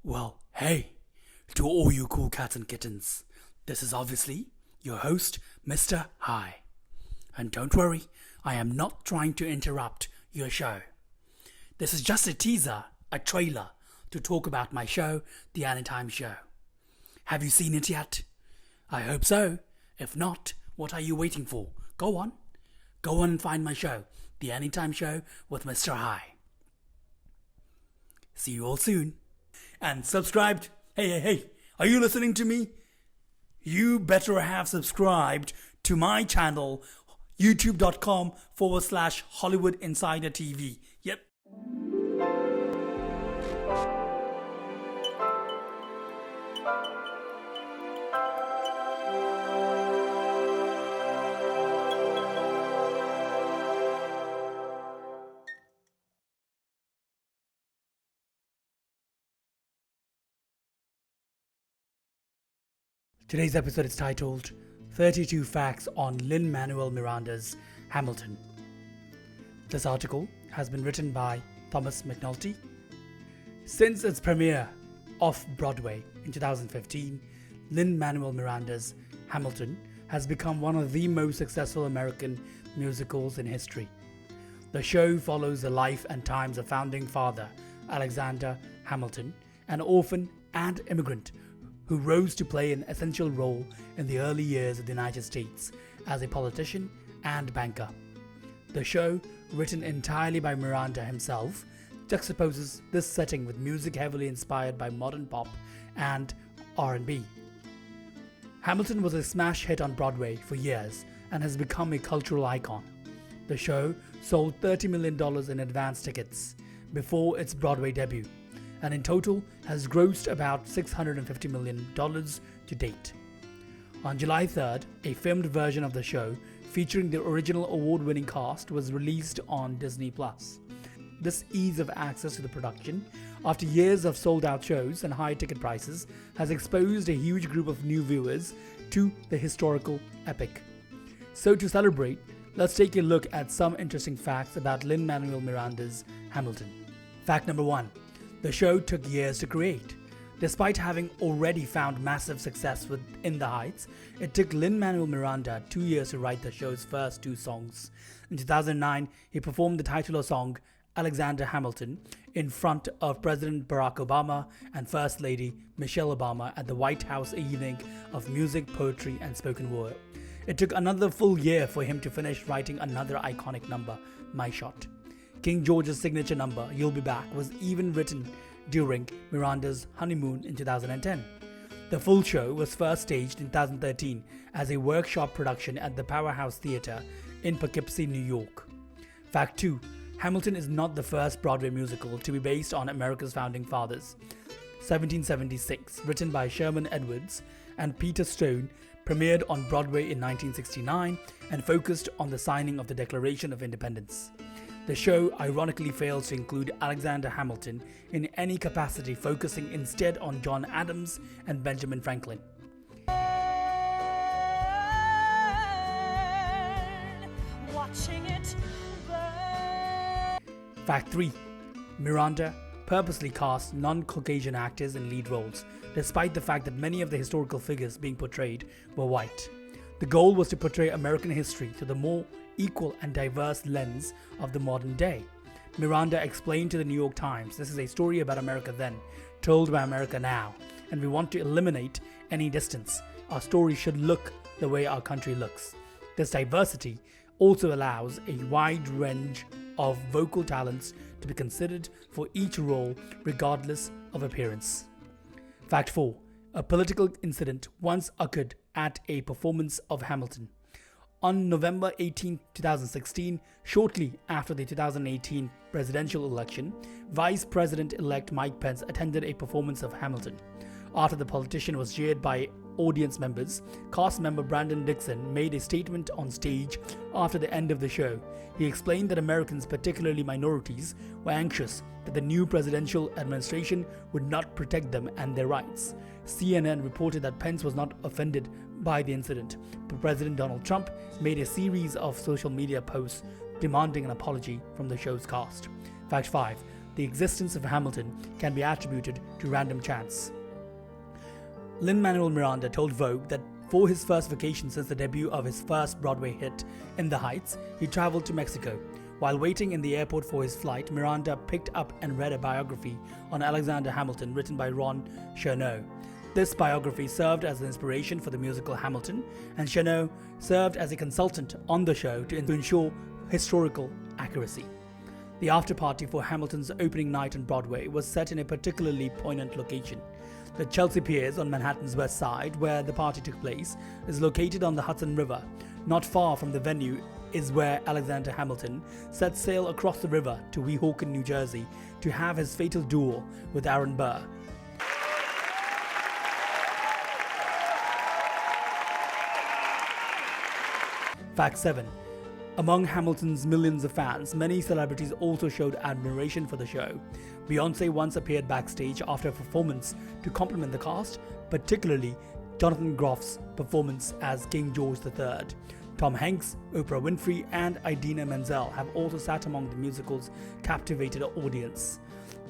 Well, hey, to all you cool cats and kittens, this is obviously your host, Mr. Hi. And don't worry, I am not trying to interrupt your show. This is just a teaser, a trailer, to talk about my show, The Anytime Show. Have you seen it yet? I hope so. If not, what are you waiting for? Go on and find my show, The Anytime Show with Mr. Hi. See you all soon. And subscribed. Hey, are you listening to me? You better have subscribed to my channel, youtube.com/Hollywood Insider TV. Yep. Today's episode is titled 32 Facts on Lin-Manuel Miranda's Hamilton. This article has been written by Thomas McNulty. Since its premiere Off-Broadway in 2015, Lin-Manuel Miranda's Hamilton has become one of the most successful American musicals in history. The show follows the life and times of founding father Alexander Hamilton, an orphan and immigrant who rose to play an essential role in the early years of the United States as a politician and banker. The show, written entirely by Miranda himself, juxtaposes this setting with music heavily inspired by modern pop and R&B. Hamilton was a smash hit on Broadway for years and has become a cultural icon. The show sold $30 million in advance tickets before its Broadway debut, and in total has grossed about $650 million to date. On July 3rd, a filmed version of the show featuring the original award-winning cast was released on Disney+. This ease of access to the production, after years of sold-out shows and high ticket prices, has exposed a huge group of new viewers to the historical epic. So to celebrate, let's take a look at some interesting facts about Lin-Manuel Miranda's Hamilton. Fact number 1. The show took years to create. Despite having already found massive success with In the Heights, it took Lin-Manuel Miranda 2 years to write the show's first 2 songs. In 2009, he performed the titular song, Alexander Hamilton, in front of President Barack Obama and First Lady Michelle Obama at the White House evening of music, poetry, and spoken word. It took another full year for him to finish writing another iconic number, My Shot. King George's signature number, You'll Be Back, was even written during Miranda's honeymoon in 2010. The full show was first staged in 2013 as a workshop production at the Powerhouse Theatre in Poughkeepsie, New York. Fact 2. Hamilton is not the first Broadway musical to be based on America's founding fathers. 1776, written by Sherman Edwards and Peter Stone, premiered on Broadway in 1969 and focused on the signing of the Declaration of Independence. The show ironically fails to include Alexander Hamilton in any capacity, focusing instead on John Adams and Benjamin Franklin. Fact 3. Miranda purposely cast non-Caucasian actors in lead roles, despite the fact that many of the historical figures being portrayed were white. The goal was to portray American history through the more equal and diverse lens of the modern day. Miranda explained to the New York Times, "This is a story about America then, told by America now, and we want to eliminate any distance. Our story should look the way our country looks. This diversity also allows a wide range of vocal talents to be considered for each role, regardless of appearance." Fact 4. A political incident once occurred at a performance of Hamilton. On November 18, 2016, shortly after the 2018 presidential election, Vice President-elect Mike Pence attended a performance of Hamilton. After the politician was jeered by audience members, cast member Brandon Dixon made a statement on stage after the end of the show. He explained that Americans, particularly minorities, were anxious that the new presidential administration would not protect them and their rights. CNN reported that Pence was not offended by the incident, but President Donald Trump made a series of social media posts demanding an apology from the show's cast. Fact 5. the existence of Hamilton can be attributed to random chance. Lin-Manuel Miranda told Vogue that for his first vacation since the debut of his first Broadway hit, In the Heights, he traveled to Mexico. While waiting in the airport for his flight, Miranda picked up and read a biography on Alexander Hamilton written by Ron Chernow. This biography served as an inspiration for the musical Hamilton, and Chernow served as a consultant on the show to ensure historical accuracy. The after-party for Hamilton's opening night on Broadway was set in a particularly poignant location. The Chelsea Piers on Manhattan's west side, where the party took place, is located on the Hudson River. Not far from the venue is where Alexander Hamilton set sail across the river to Weehawken, New Jersey, to have his fatal duel with Aaron Burr. Fact 7. Among Hamilton's millions of fans, many celebrities also showed admiration for the show. Beyoncé once appeared backstage after a performance to compliment the cast, particularly Jonathan Groff's performance as King George III. Tom Hanks, Oprah Winfrey, and Idina Menzel have also sat among the musical's captivated audience.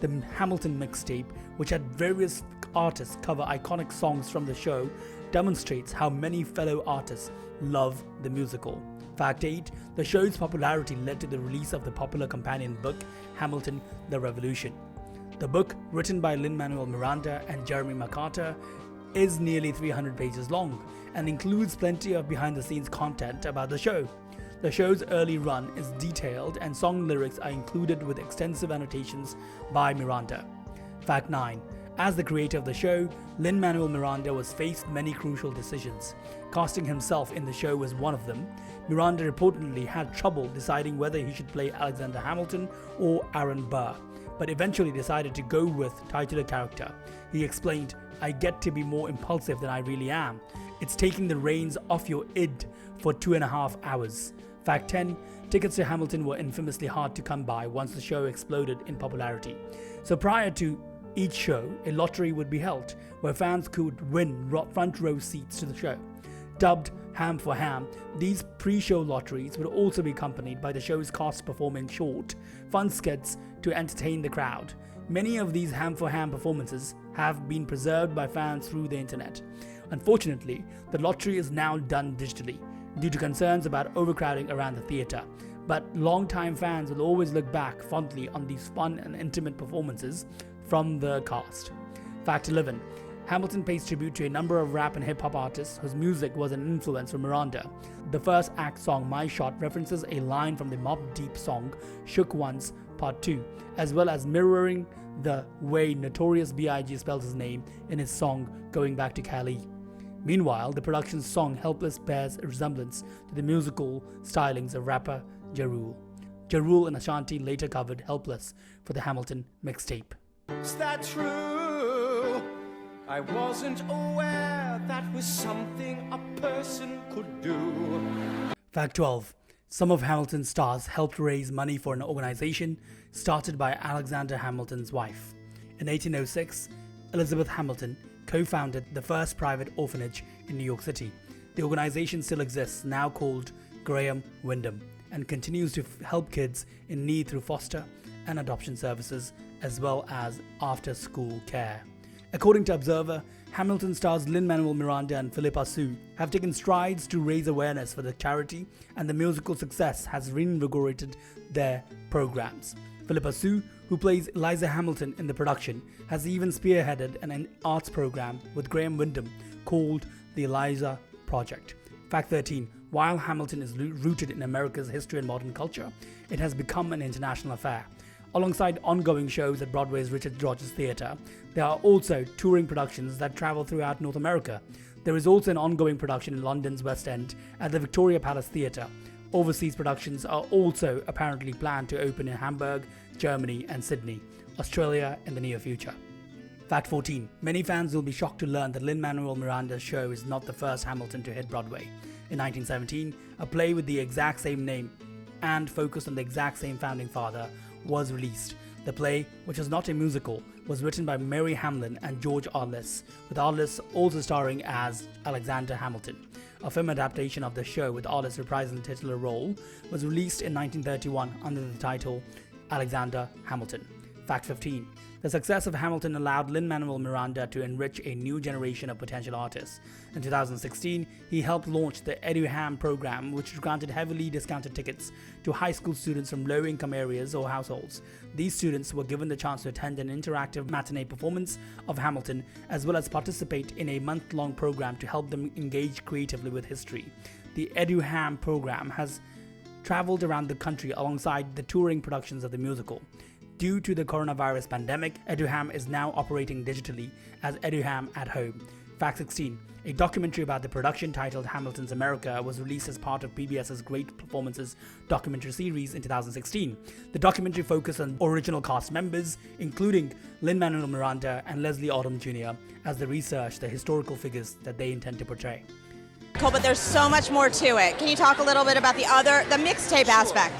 The Hamilton mixtape, which had various artists cover iconic songs from the show, demonstrates how many fellow artists love the musical. Fact 8. The show's popularity led to the release of the popular companion book, Hamilton: The Revolution. The book, written by Lin-Manuel Miranda and Jeremy McCarter, is nearly 300 pages long and includes plenty of behind-the-scenes content about the show. The show's early run is detailed and song lyrics are included with extensive annotations by Miranda. Fact 9. As the creator of the show, Lin-Manuel Miranda was faced many crucial decisions. Casting himself in the show was one of them. Miranda reportedly had trouble deciding whether he should play Alexander Hamilton or Aaron Burr, but eventually decided to go with titular character. He explained, "I get to be more impulsive than I really am. It's taking the reins off your id for 2.5 hours." Fact 10. Tickets to Hamilton were infamously hard to come by once the show exploded in popularity. So prior to each show, a lottery would be held where fans could win front row seats to the show. Dubbed Ham for Ham, these pre-show lotteries would also be accompanied by the show's cast performing short, fun skits to entertain the crowd. Many of these Ham for Ham performances have been preserved by fans through the internet. Unfortunately, the lottery is now done digitally due to concerns about overcrowding around the theatre, but long-time fans will always look back fondly on these fun and intimate performances from the cast. Fact 11. Hamilton pays tribute to a number of rap and hip-hop artists whose music was an influence from Miranda. The first act song, My Shot, references a line from the Mobb Deep song Shook Ones Part 2, as well as mirroring the way Notorious B.I.G. spells his name in his song Going Back to Cali. Meanwhile, the production's song Helpless bears a resemblance to the musical stylings of rapper Ja Rule. Ja Rule and Ashanti later covered Helpless for the Hamilton mixtape. Is that true? I wasn't aware that was something a person could do. Fact 12. Some of Hamilton's stars helped raise money for an organization started by Alexander Hamilton's wife. In 1806, Elizabeth Hamilton co-founded the first private orphanage in New York City. The organization still exists, now called Graham Wyndham, and continues to help kids in need through foster and adoption services, as well as after-school care. According to Observer, Hamilton stars Lin-Manuel Miranda and Philippa Soo have taken strides to raise awareness for the charity, and the musical success has reinvigorated their programs. Philippa Soo, who plays Eliza Hamilton in the production, has even spearheaded an arts program with Graham Wyndham called the Eliza Project. Fact 13. While Hamilton is rooted in America's history and modern culture, it has become an international affair. Alongside ongoing shows at Broadway's Richard Rogers Theatre, there are also touring productions that travel throughout North America. There is also an ongoing production in London's West End at the Victoria Palace Theatre. Overseas productions are also apparently planned to open in Hamburg, Germany, and Sydney, Australia in the near future. Fact 14. Many fans will be shocked to learn that Lin-Manuel Miranda's show is not the first Hamilton to hit Broadway. In 1917, a play with the exact same name and focused on the exact same founding father was released. The play, which was not a musical, was written by Mary Hamlin and George Arliss, with Arliss also starring as Alexander Hamilton. A film adaptation of the show with Arliss reprising the titular role was released in 1931 under the title Alexander Hamilton. Fact 15. The success of Hamilton allowed Lin-Manuel Miranda to enrich a new generation of potential artists. In 2016, he helped launch the EduHam program, which granted heavily discounted tickets to high school students from low-income areas or households. These students were given the chance to attend an interactive matinee performance of Hamilton, as well as participate in a month-long program to help them engage creatively with history. The EduHam program has traveled around the country alongside the touring productions of the musical. Due to the coronavirus pandemic, EduHam is now operating digitally as EduHam at Home. Fact 16. A documentary about the production titled Hamilton's America was released as part of PBS's Great Performances documentary series in 2016. The documentary focused on original cast members, including Lin-Manuel Miranda and Leslie Odom Jr., as they research the historical figures that they intend to portray. Cool, but there's so much more to it. Can you talk a little bit about the mixtape aspect?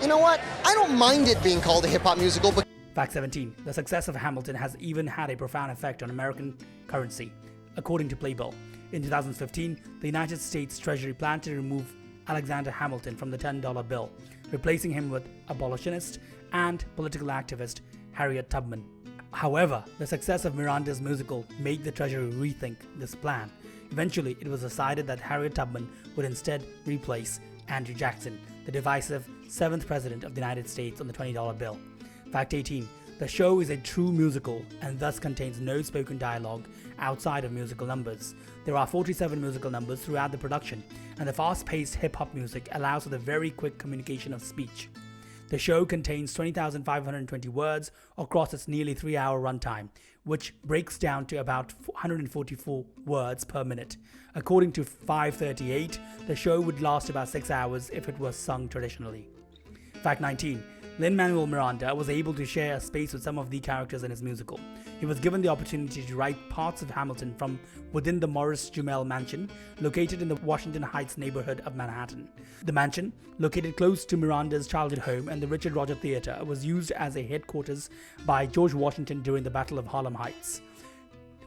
You know what? I don't mind it being called a hip-hop musical, but... Fact 17. The success of Hamilton has even had a profound effect on American currency, according to Playbill. In 2015, the United States Treasury planned to remove Alexander Hamilton from the $10 bill, replacing him with abolitionist and political activist Harriet Tubman. However, the success of Miranda's musical made the Treasury rethink this plan. Eventually, it was decided that Harriet Tubman would instead replace Andrew Jackson, the divisive 7th President of the United States, on the $20 bill. Fact 18. The show is a true musical and thus contains no spoken dialogue outside of musical numbers. There are 47 musical numbers throughout the production, and the fast-paced hip-hop music allows for the very quick communication of speech. The show contains 20,520 words across its nearly 3-hour runtime, which breaks down to about 144 words per minute. According to 538, the show would last about 6 hours if it was sung traditionally. Fact 19. Lin-Manuel Miranda was able to share a space with some of the characters in his musical. He was given the opportunity to write parts of Hamilton from within the Morris Jumel mansion, located in the Washington Heights neighborhood of Manhattan. The mansion, located close to Miranda's childhood home and the Richard Rodgers Theater, was used as a headquarters by George Washington during the Battle of Harlem Heights.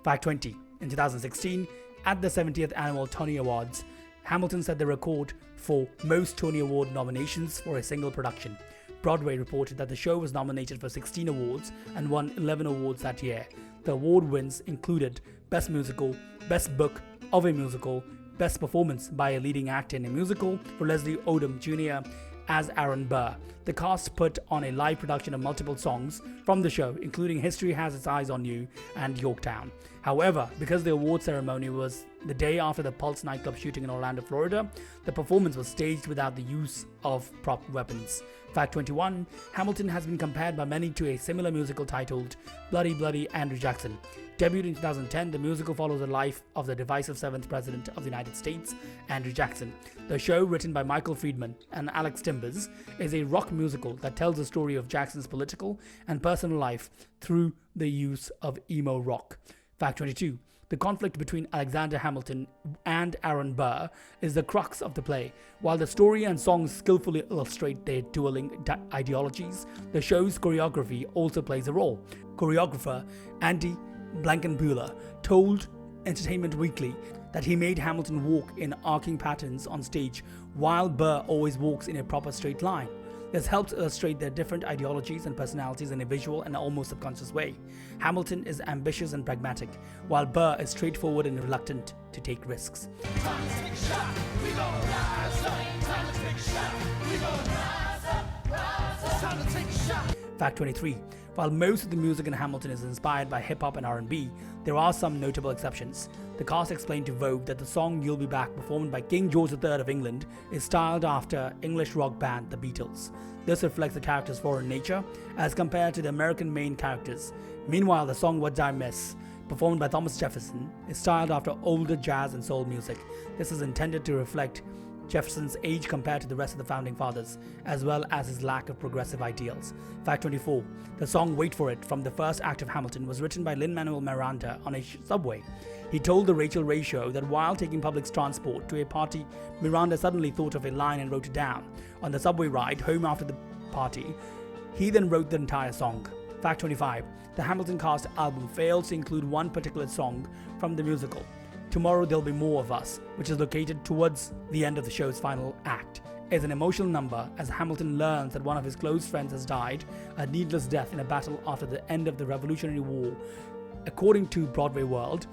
Fact 20. In 2016, at the 70th Annual Tony Awards, Hamilton set the record for most Tony Award nominations for a single production. Broadway reported that the show was nominated for 16 awards and won 11 awards that year. The award wins included Best Musical, Best Book of a Musical, Best Performance by a Leading Actor in a Musical for Leslie Odom Jr. as Aaron Burr. The cast put on a live production of multiple songs from the show, including History Has Its Eyes on You and Yorktown. However, because the award ceremony was the day after the Pulse nightclub shooting in Orlando, Florida, the performance was staged without the use of prop weapons. Fact 21. Hamilton has been compared by many to a similar musical titled Bloody Bloody Andrew Jackson. Debuted in 2010, the musical follows the life of the divisive 7th President of the United States, Andrew Jackson. The show, written by Michael Friedman and Alex Timbers, is a rock musical that tells the story of Jackson's political and personal life through the use of emo rock. Fact 22. The conflict between Alexander Hamilton and Aaron Burr is the crux of the play. While the story and songs skillfully illustrate their dueling ideologies, the show's choreography also plays a role. Choreographer Andy Blankenbuehler told Entertainment Weekly that he made Hamilton walk in arcing patterns on stage, while Burr always walks in a proper straight line. This helps illustrate their different ideologies and personalities in a visual and almost subconscious way. Hamilton is ambitious and pragmatic, while Burr is straightforward and reluctant to take risks. Fact 23. While most of the music in Hamilton is inspired by hip-hop and R&B, there are some notable exceptions. The cast explained to Vogue that the song You'll Be Back, performed by King George III of England, is styled after English rock band The Beatles. This reflects the characters' foreign nature as compared to the American main characters. Meanwhile, the song What Did I Miss, performed by Thomas Jefferson, is styled after older jazz and soul music. This is intended to reflect Jefferson's age compared to the rest of the founding fathers, as well as his lack of progressive ideals. Fact 24. The song Wait For It from the first act of Hamilton was written by Lin-Manuel Miranda on a subway. He told the Rachel Ray Show that while taking public transport to a party, Miranda suddenly thought of a line and wrote it down. On the subway ride home after the party, he then wrote the entire song. Fact 25. The Hamilton cast album fails to include one particular song from the musical, Tomorrow There'll Be More of Us, which is located towards the end of the show's final act. is an emotional number as Hamilton learns that one of his close friends has died a needless death in a battle after the end of the Revolutionary War. According to Broadway World,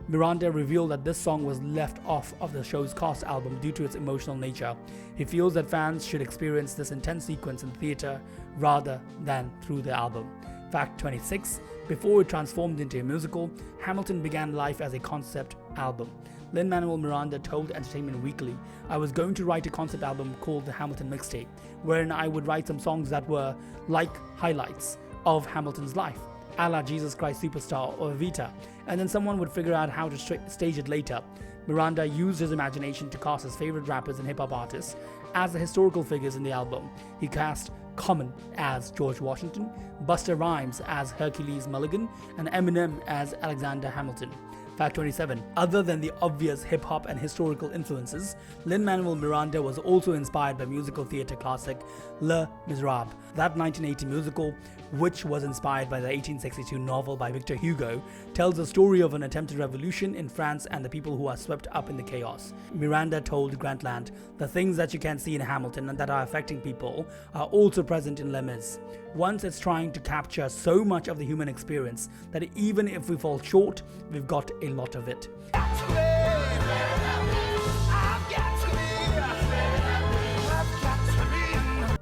Miranda revealed that this song was left off of the show's cast album due to its emotional nature. He feels that fans should experience this intense sequence in theatre rather than through the album. Fact 26. Before it transformed into a musical, Hamilton began life as a concept album. Lin-Manuel Miranda told Entertainment Weekly, "I was going to write a concept album called the Hamilton Mixtape, wherein I would write some songs that were like highlights of Hamilton's life, a la Jesus Christ Superstar or Evita, and then someone would figure out how to stage it later." Miranda used his imagination to cast his favorite rappers and hip-hop artists as the historical figures in the album. He cast Common as George Washington, Busta Rhymes as Hercules Mulligan, and Eminem as Alexander Hamilton. Fact 27. Other than the obvious hip-hop and historical influences, Lin-Manuel Miranda was also inspired by musical theatre classic Les Miserables. That 1980 musical, which was inspired by the 1862 novel by Victor Hugo, tells the story of an attempted revolution in France and the people who are swept up in the chaos. Miranda told Grantland, "The things that you can see in Hamilton and that are affecting people are also present in Les Mis. Once it's trying to capture so much of the human experience that even if we fall short, we've got a lot of it."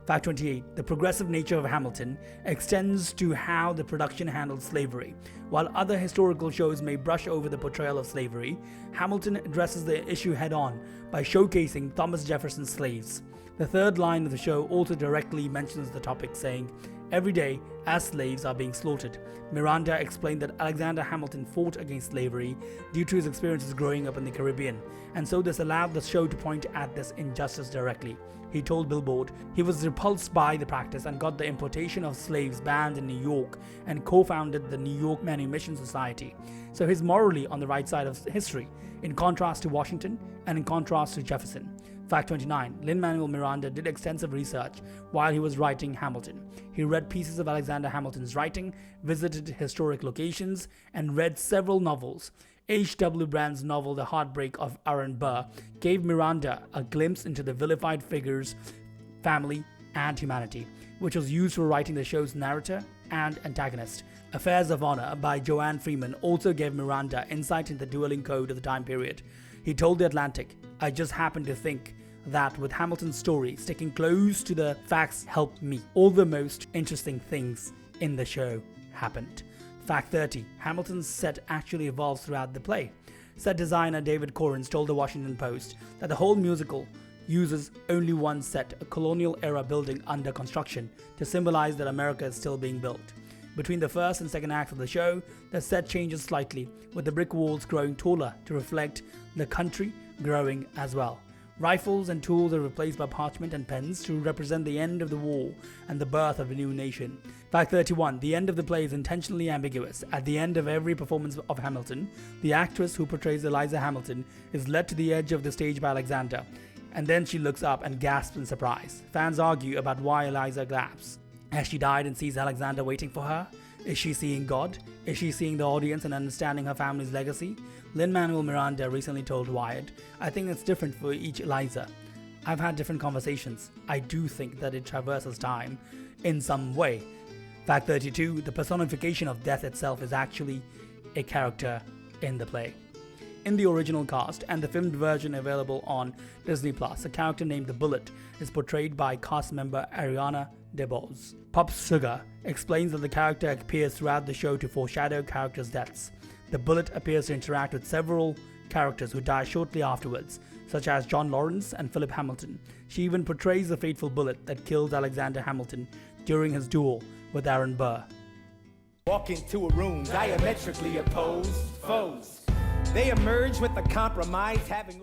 Fact 28. The progressive nature of Hamilton extends to how the production handled slavery. While other historical shows may brush over the portrayal of slavery, Hamilton addresses the issue head-on by showcasing Thomas Jefferson's slaves. The third line of the show also directly mentions the topic, saying, "Every day, as slaves are being slaughtered." Miranda explained that Alexander Hamilton fought against slavery due to his experiences growing up in the Caribbean, and so this allowed the show to point at this injustice directly. He told Billboard he was repulsed by the practice and got the importation of slaves banned in New York and co-founded the New York Manumission Society. So he's morally on the right side of history, in contrast to Washington and in contrast to Jefferson. Fact 29. Lin-Manuel Miranda did extensive research while he was writing Hamilton. He read pieces of Alexander Hamilton's writing, visited historic locations, and read several novels. H.W. Brand's novel The Heartbreak of Aaron Burr gave Miranda a glimpse into the vilified figures, family, and humanity, which was used for writing the show's narrator and antagonist. Affairs of Honor by Joanne Freeman also gave Miranda insight into the dueling code of the time period. He told The Atlantic, "I just happened to think that with Hamilton's story, sticking close to the facts helped me. All the most interesting things in the show happened." Fact 30. Hamilton's set actually evolves throughout the play. Set designer David Corrins told the Washington Post that the whole musical uses only one set, a colonial-era building under construction, to symbolize that America is still being built. Between the first and second acts of the show, the set changes slightly, with the brick walls growing taller to reflect the country growing as well. Rifles and tools are replaced by parchment and pens to represent the end of the war and the birth of a new nation. Fact 31. The end of the play is intentionally ambiguous. At the end of every performance of Hamilton, the actress who portrays Eliza Hamilton is led to the edge of the stage by Alexander, and then she looks up and gasps in surprise. Fans argue about why Eliza gasps. Has she died and sees Alexander waiting for her? Is she seeing God? Is she seeing the audience and understanding her family's legacy? Lin-Manuel Miranda recently told Wired, "I think it's different for each Eliza. I've had different conversations. I do think that it traverses time in some way." Fact 32. The personification of death itself is actually a character in the play. In the original cast and the filmed version available on Disney+, a character named the Bullet is portrayed by cast member Ariana DeBose. Pop Sugar explains that the character appears throughout the show to foreshadow characters' deaths. The Bullet appears to interact with several characters who die shortly afterwards, such as John Lawrence and Philip Hamilton. She even portrays the fateful bullet that kills Alexander Hamilton during his duel with Aaron Burr. Walk into a room diametrically opposed foes. They emerge with a compromise having